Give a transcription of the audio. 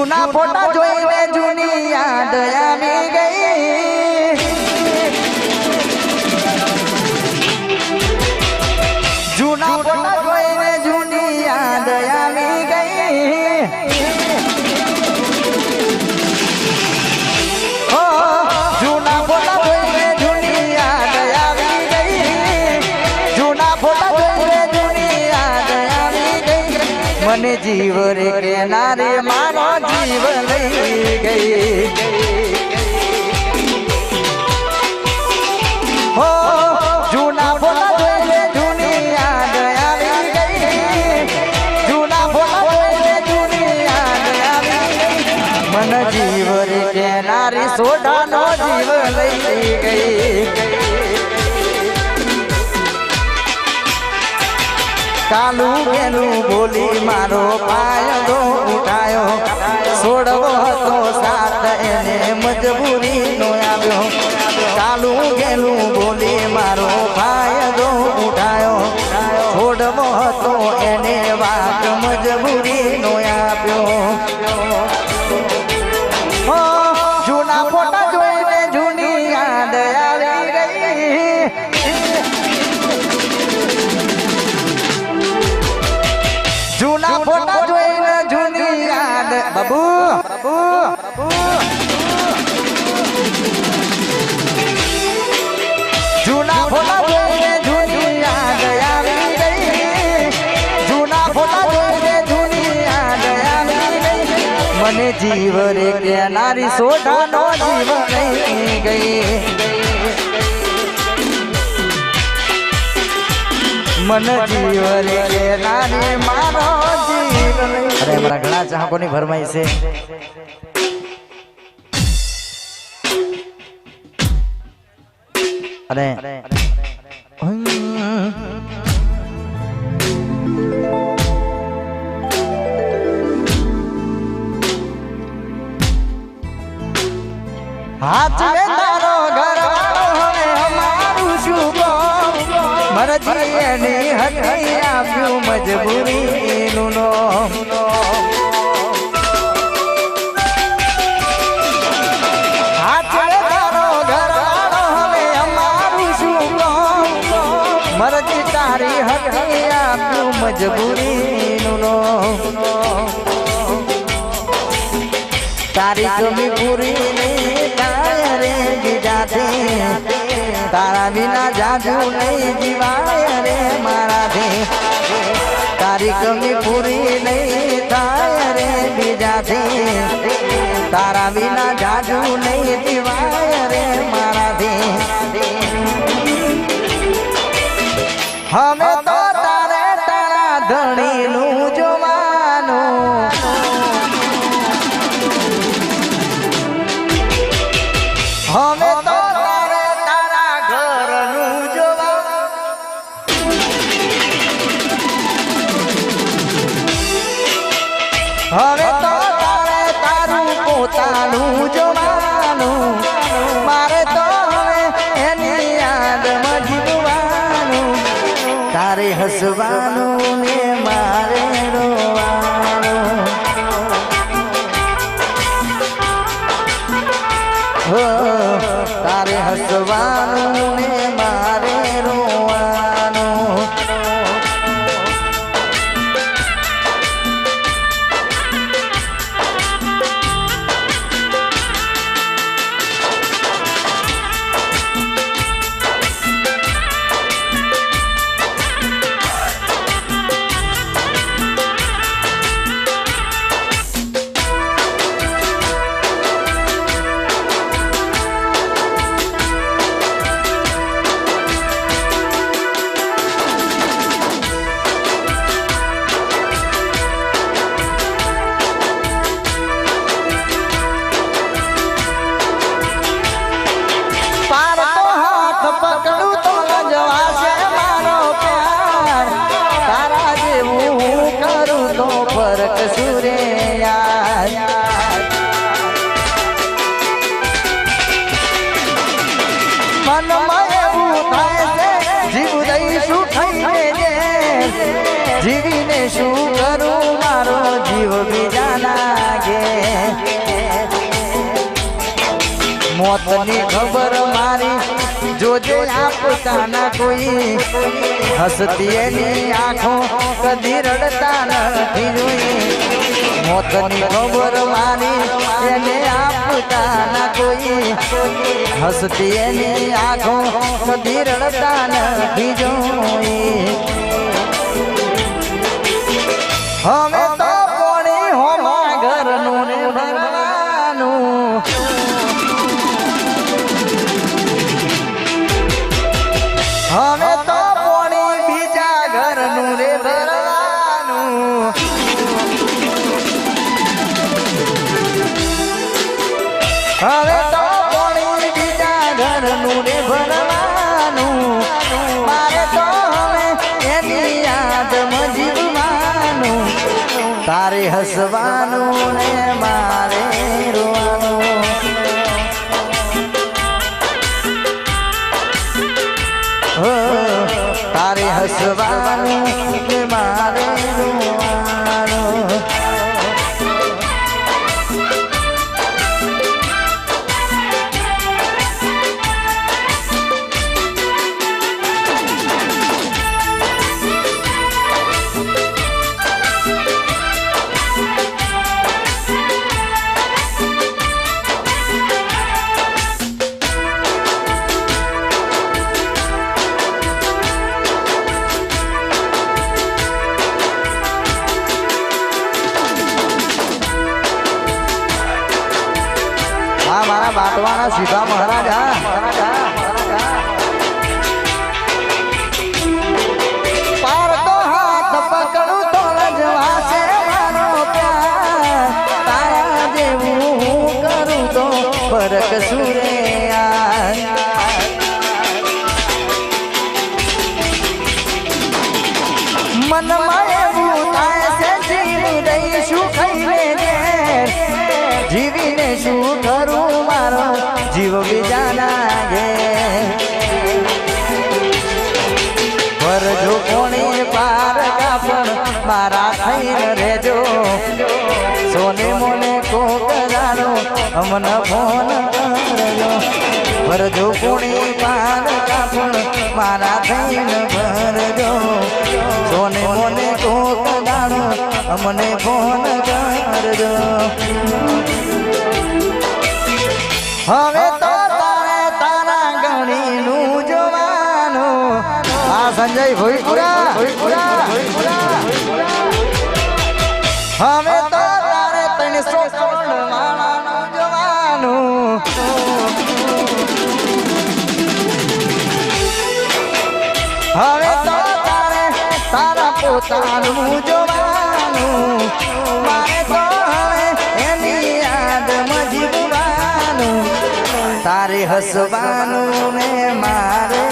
જૂના ફોટા જોઈને જૂની યાદ આવી ગઈ જૂના ફોટા જોઈને જૂની યાદ આવી ગઈ ઓ જૂના ફોટા જોઈને જૂની યાદ આવી ગઈ જૂના ફોટા જોઈને જૂની યાદ આવી ગઈ મને જીવ રે કેનારે મારો જીવ લઈ ગઈ હો જૂના ફોટા જોઈને જૂની યાદ આવી ગઈ જૂના ફોટા જોઈને જૂની યાદ આવી ગઈ મને જીવ રે કેનારી સોડાનો જીવ લઈ ગઈ કાલુ કેનું બોલી મારો પાયલો ઉઠાયો છોડવો હતો સાથ એને મજબૂરી નો આવ્યો કાલુ કેનું બોલી મારો પાયલો ઉઠાયો છોડવો હતો એને વાત મજબૂરી નો આપ્યો જૂના ફોટા જોઈને જૂની યાદ આવી ગઈ જૂના ફોટા જોઈને જૂની યાદ બાબુ જૂના ફોટા જોઈને જૂની યાદ આવી ગઈ જૂના ફોટા જોઈને જૂની યાદ આવી ગઈ મને જીવ રે કેનારી સોડાનો જીવ લઈ ગઈ मन जीव रे नानी मारो जीव अरे हमारा घना चाहको नहीं भरमाई से अरे हाथ में तारो घर हमारू शुभो मरजी हथी आप्यू मजबूरी नो हाथ तारो घर हमें हमारू शुभो मरजी तारी हथी आप्यू मजबूरी नो तारी कमी पूरी नहीं થાય રે બીજાથી તારા વિના જાજુ નહીં જીવાય રે મારાથી તારી કમી પૂરી નહીં થાય રે બીજાથી તારા વિના જાજુ નહીં જીવાય રે મારાથી અમે તો તારે તારા ધણીનું જોવાનું हमें तो तारे तारा घर नू जोवा हमें तो तारे तारू पोतानू जोवानू मारे तो हमें एनी याद में जीववानू तारे हसवानू ने मारे रोवानू हो तारे हसवानू ने मारे रोवानू જીવીને શું કરું મારો જીવ બીજાના ગે મોતની ખબર મારી જોજે આપતા ના કોઈ હસતી એની આંખો કદી રડતા નથી જોઈ મોતની ખબર મારી એને આપતા ના કોઈ હસતી એની આંખો કદી રડતા નથી જોઈ હવે તો પોણી હોમા ઘરનું ને ભરવાનું હવે તો પોણી બીજા ઘરનું રે ભરવાનું હવે તો પોણી બીજા ઘરનું રે ભરવાનું મારે તો હવે એની યાદમાં જીવવાનું તારે હસવાનું ને મારે રોવાનું તારે હસવાનું ને મારે રોવાનું મારા બાટવાના સીધા મહારાજ પાર તો હાથ પકડું તો લજવાશે મારો પ્યાર તારા જેવું હું કરું તો ફરક સુરે મનમાં એવું થાય છે જીવ દઈશું ખાઈને જીવીને શું કરું મારો જીવ બીજાના ગે ભરજો કોણી પાર કાપણ મારા થઈને રેજો સોને મોને કોકરાનો અમને ફોન કરજો ભરજો કોણી પાર કાપણ મારા થઈને ભરજો સોને મોને કોકરાનો અમને ફોન કરજો હવે તો તારે તારા ગણીનું જોવાનું આ સંજય ભોઈપુરા હવે તો તારે 300 કરોડ વાળાનું જોવાનું હવે તો તારે તારા પોતાનું જોવાનું મારે તો હવે એની યાદમાં જીવવાનું તારે હસવાનું ને મારે